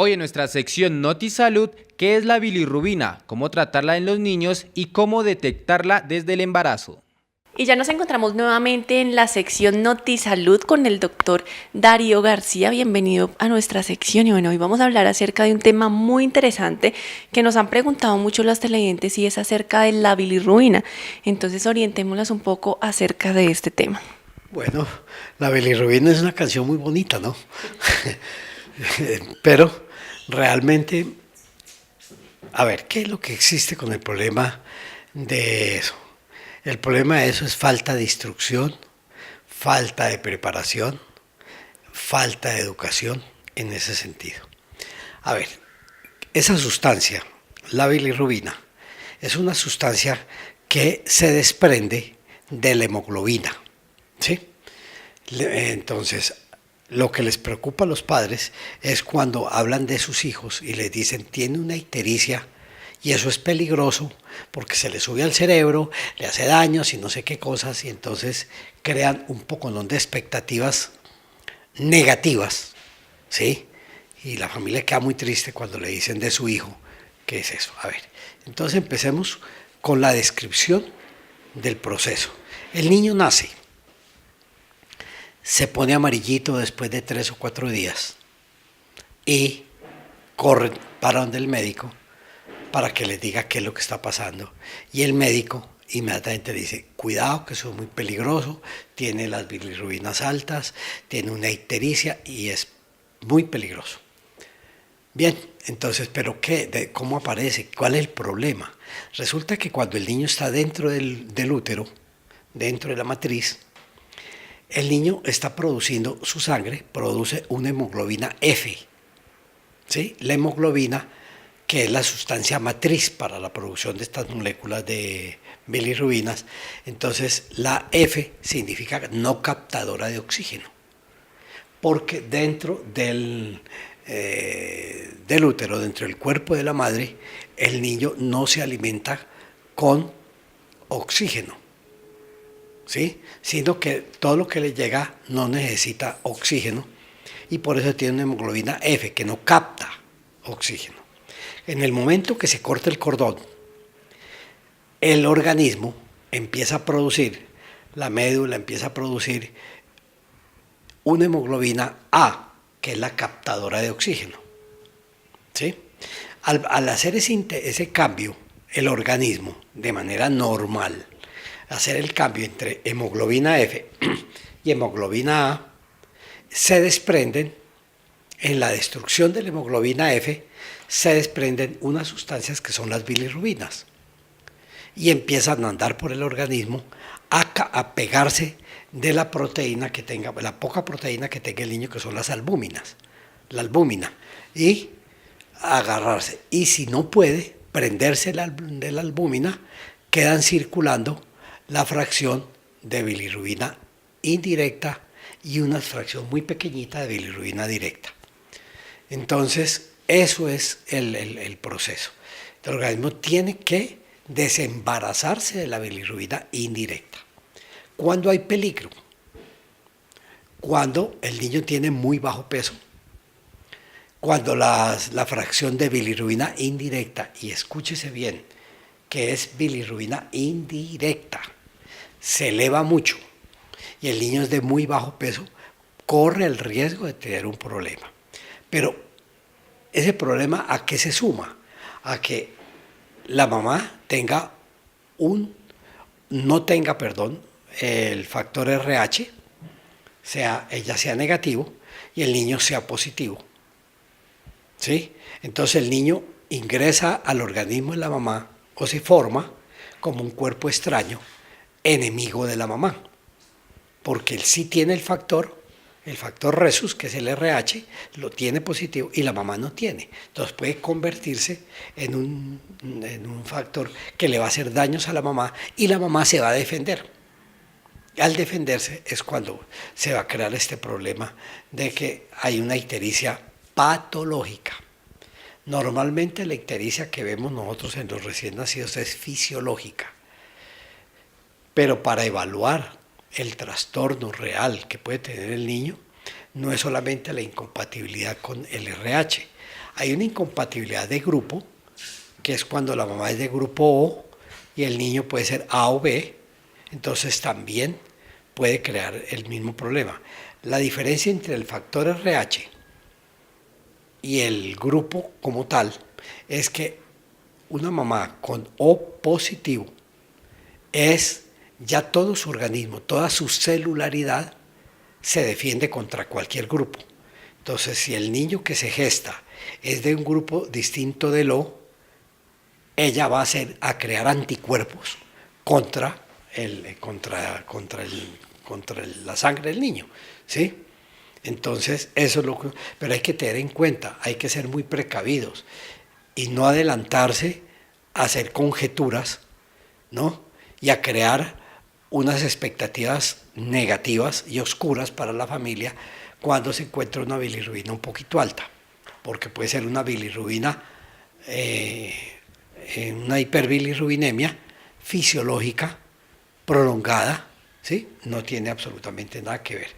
Hoy en nuestra sección NotiSalud, ¿qué es la bilirrubina? ¿Cómo tratarla en los niños y cómo detectarla desde el embarazo? Y ya nos encontramos nuevamente en la sección NotiSalud con el doctor Darío García. Bienvenido a nuestra sección. Y bueno, hoy vamos a hablar acerca de un tema muy interesante que nos han preguntado mucho los televidentes y es acerca de la bilirrubina. Entonces orientémonos un poco acerca de este tema. Bueno, la bilirrubina es una canción muy bonita, ¿no? Pero realmente, a ver, ¿qué es lo que existe con el problema de eso? El problema de eso es falta de instrucción, falta de preparación, falta de educación en ese sentido. A ver, esa sustancia, la bilirrubina, es una sustancia que se desprende de la hemoglobina, ¿sí? Entonces, lo que les preocupa a los padres es cuando hablan de sus hijos y les dicen tiene una ictericia y eso es peligroso porque se le sube al cerebro, le hace daños y no sé qué cosas y entonces crean un poco de expectativas negativas, ¿sí? Y la familia queda muy triste cuando le dicen de su hijo qué es eso. A ver, entonces empecemos con la descripción del proceso. El niño nace. Se pone amarillito después de 3 o 4 días y corren para donde el médico para que les diga qué es lo que está pasando. Y el médico inmediatamente dice, cuidado que eso es muy peligroso, tiene las bilirrubinas altas, tiene una ictericia y es muy peligroso. Bien, entonces, ¿pero qué? ¿Cómo aparece? ¿Cuál es el problema? Resulta que cuando el niño está dentro del útero, dentro de la matriz, el niño está produciendo, su sangre produce una hemoglobina F, ¿sí? La hemoglobina, que es la sustancia matriz para la producción de estas moléculas de bilirrubinas, entonces la F significa no captadora de oxígeno, porque dentro del útero, dentro del cuerpo de la madre, el niño no se alimenta con oxígeno, ¿sí? Sino que todo lo que le llega no necesita oxígeno y por eso tiene una hemoglobina F que no capta oxígeno. En el momento que se corta el cordón, el organismo empieza a producir, la médula empieza a producir una hemoglobina A, que es la captadora de oxígeno, ¿sí? Al hacer ese cambio, el organismo, de manera normal, hacer el cambio entre hemoglobina F y hemoglobina A, se desprenden, en la destrucción de la hemoglobina F, se desprenden unas sustancias que son las bilirrubinas y empiezan a andar por el organismo a pegarse de la proteína que tenga, la poca proteína que tenga el niño, que son las albúminas, la albúmina, y agarrarse. Y si no puede prenderse de la albúmina, quedan circulando la fracción de bilirrubina indirecta y una fracción muy pequeñita de bilirrubina directa. Entonces, eso es el proceso. El organismo tiene que desembarazarse de la bilirrubina indirecta. ¿Cuándo hay peligro? Cuando el niño tiene muy bajo peso, cuando la fracción de bilirrubina indirecta, y escúchese bien, que es bilirrubina indirecta, se eleva mucho y el niño es de muy bajo peso, corre el riesgo de tener un problema. Pero ese problema, ¿a qué se suma? A que la mamá no tenga, el factor RH, ella sea negativo y el niño sea positivo, ¿sí? Entonces el niño ingresa al organismo de la mamá o se forma como un cuerpo extraño, enemigo de la mamá, porque él sí tiene el factor rhesus, que es el RH, lo tiene positivo y la mamá no tiene. Entonces puede convertirse en un factor que le va a hacer daños a la mamá y la mamá se va a defender. Al defenderse es cuando se va a crear este problema de que hay una ictericia patológica. Normalmente la ictericia que vemos nosotros en los recién nacidos es fisiológica, pero para evaluar el trastorno real que puede tener el niño no es solamente la incompatibilidad con el RH. Hay una incompatibilidad de grupo, que es cuando la mamá es de grupo O y el niño puede ser A o B, entonces también puede crear el mismo problema. La diferencia entre el factor RH y el grupo como tal es que una mamá con O positivo es ya todo su organismo, toda su celularidad se defiende contra cualquier grupo. Entonces, si el niño que se gesta es de un grupo distinto del O, ella va a crear anticuerpos contra la sangre del niño, ¿sí? Entonces, eso es lo que... Pero hay que tener en cuenta, hay que ser muy precavidos y no adelantarse a hacer conjeturas, ¿no? Y a crear unas expectativas negativas y oscuras para la familia cuando se encuentra una bilirrubina un poquito alta, porque puede ser una bilirrubina, una hiperbilirrubinemia fisiológica prolongada, ¿sí? No tiene absolutamente nada que ver.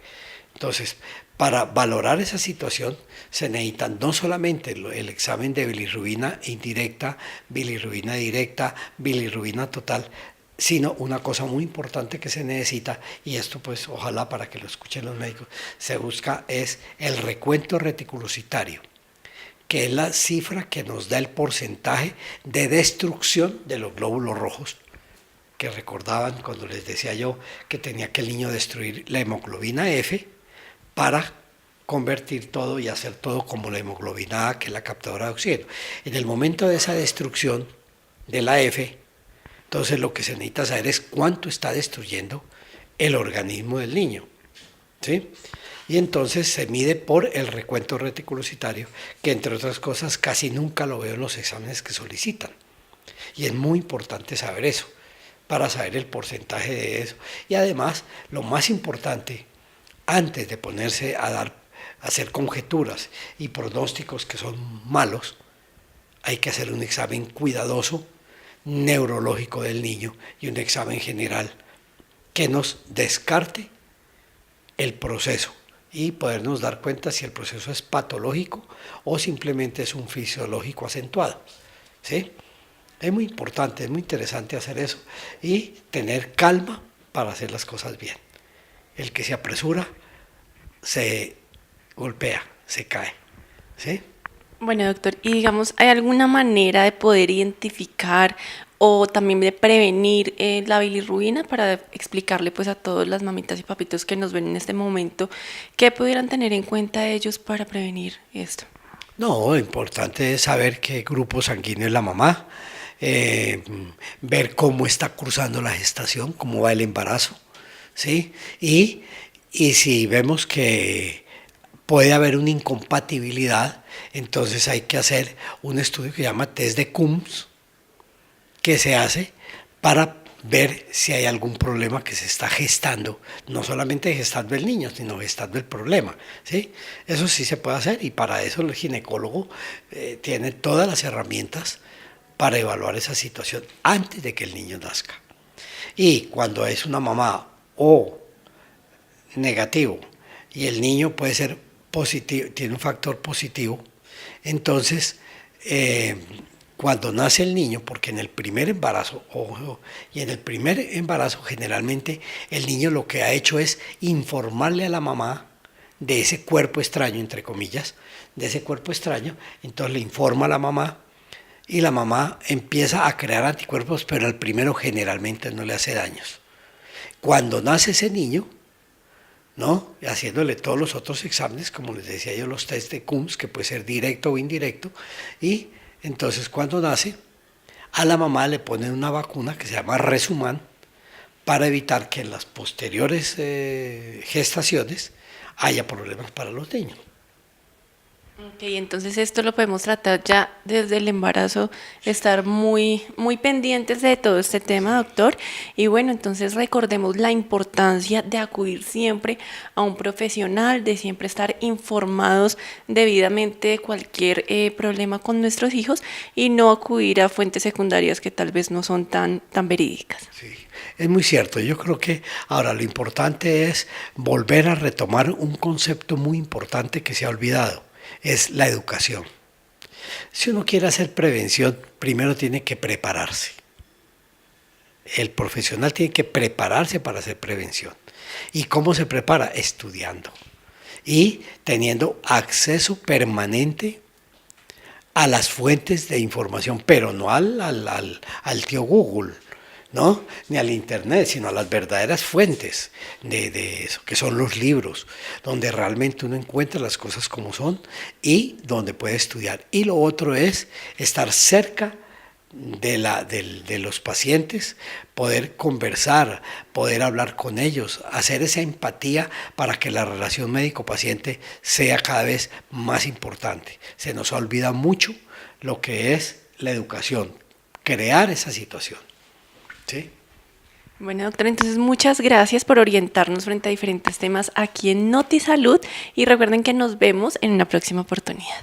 Entonces, para valorar esa situación se necesita no solamente el examen de bilirrubina indirecta, bilirrubina directa, bilirrubina total, sino una cosa muy importante que se necesita, y esto pues ojalá para que lo escuchen los médicos, se busca es el recuento reticulocitario, que es la cifra que nos da el porcentaje de destrucción de los glóbulos rojos, que recordaban cuando les decía yo que tenía que el niño destruir la hemoglobina F para convertir todo y hacer todo como la hemoglobina A, que es la captadora de oxígeno. En el momento de esa destrucción de la F, entonces lo que se necesita saber es cuánto está destruyendo el organismo del niño, ¿sí? Y entonces se mide por el recuento reticulocitario, que entre otras cosas casi nunca lo veo en los exámenes que solicitan. Y es muy importante saber eso, para saber el porcentaje de eso. Y además, lo más importante, antes de ponerse a hacer conjeturas y pronósticos que son malos, hay que hacer un examen cuidadoso neurológico del niño y un examen general que nos descarte el proceso y podernos dar cuenta si el proceso es patológico o simplemente es un fisiológico acentuado, ¿sí? Es muy importante, es muy interesante hacer eso y tener calma para hacer las cosas bien. El que se apresura se golpea, se cae, ¿sí? Bueno, doctor, y digamos, ¿hay alguna manera de poder identificar o también de prevenir la bilirrubina para explicarle pues a todas las mamitas y papitos que nos ven en este momento qué pudieran tener en cuenta ellos para prevenir esto? No, lo importante es saber qué grupo sanguíneo es la mamá, ver cómo está cruzando la gestación, cómo va el embarazo, ¿sí? Y si vemos que puede haber una incompatibilidad, entonces hay que hacer un estudio que se llama test de Coombs, que se hace para ver si hay algún problema que se está gestando, no solamente gestando el niño, sino gestando el problema, ¿sí? Eso sí se puede hacer y para eso el ginecólogo tiene todas las herramientas para evaluar esa situación antes de que el niño nazca. Y cuando es una mamá O negativo y el niño puede ser positivo, tiene un factor positivo, entonces cuando nace el niño, porque en el primer embarazo, ojo, y en el primer embarazo generalmente el niño lo que ha hecho es informarle a la mamá de ese cuerpo extraño, entre comillas, de ese cuerpo extraño, entonces le informa a la mamá y la mamá empieza a crear anticuerpos, pero al primero generalmente no le hace daños. Cuando nace ese niño, ¿no? Haciéndole todos los otros exámenes, como les decía yo, los test de Coombs, que puede ser directo o indirecto, y entonces cuando nace, a la mamá le ponen una vacuna que se llama Resuman para evitar que en las posteriores gestaciones haya problemas para los niños. Ok, entonces esto lo podemos tratar ya desde el embarazo, estar muy, muy pendientes de todo este tema, doctor. Y bueno, entonces recordemos la importancia de acudir siempre a un profesional, de siempre estar informados debidamente de cualquier problema con nuestros hijos y no acudir a fuentes secundarias que tal vez no son tan verídicas. Sí, es muy cierto. Yo creo que ahora lo importante es volver a retomar un concepto muy importante que se ha olvidado. Es la educación. Si uno quiere hacer prevención, primero tiene que prepararse. El profesional tiene que prepararse para hacer prevención. ¿Y cómo se prepara? Estudiando y teniendo acceso permanente a las fuentes de información, pero no al tío Google, ¿no? Ni al internet, sino a las verdaderas fuentes de eso, que son los libros, donde realmente uno encuentra las cosas como son y donde puede estudiar. Y lo otro es estar cerca de los pacientes, poder conversar, poder hablar con ellos, hacer esa empatía para que la relación médico-paciente sea cada vez más importante. Se nos olvida mucho lo que es la educación, crear esa situación. ¿Sí? Bueno, doctor, entonces muchas gracias por orientarnos frente a diferentes temas aquí en NotiSalud y recuerden que nos vemos en una próxima oportunidad.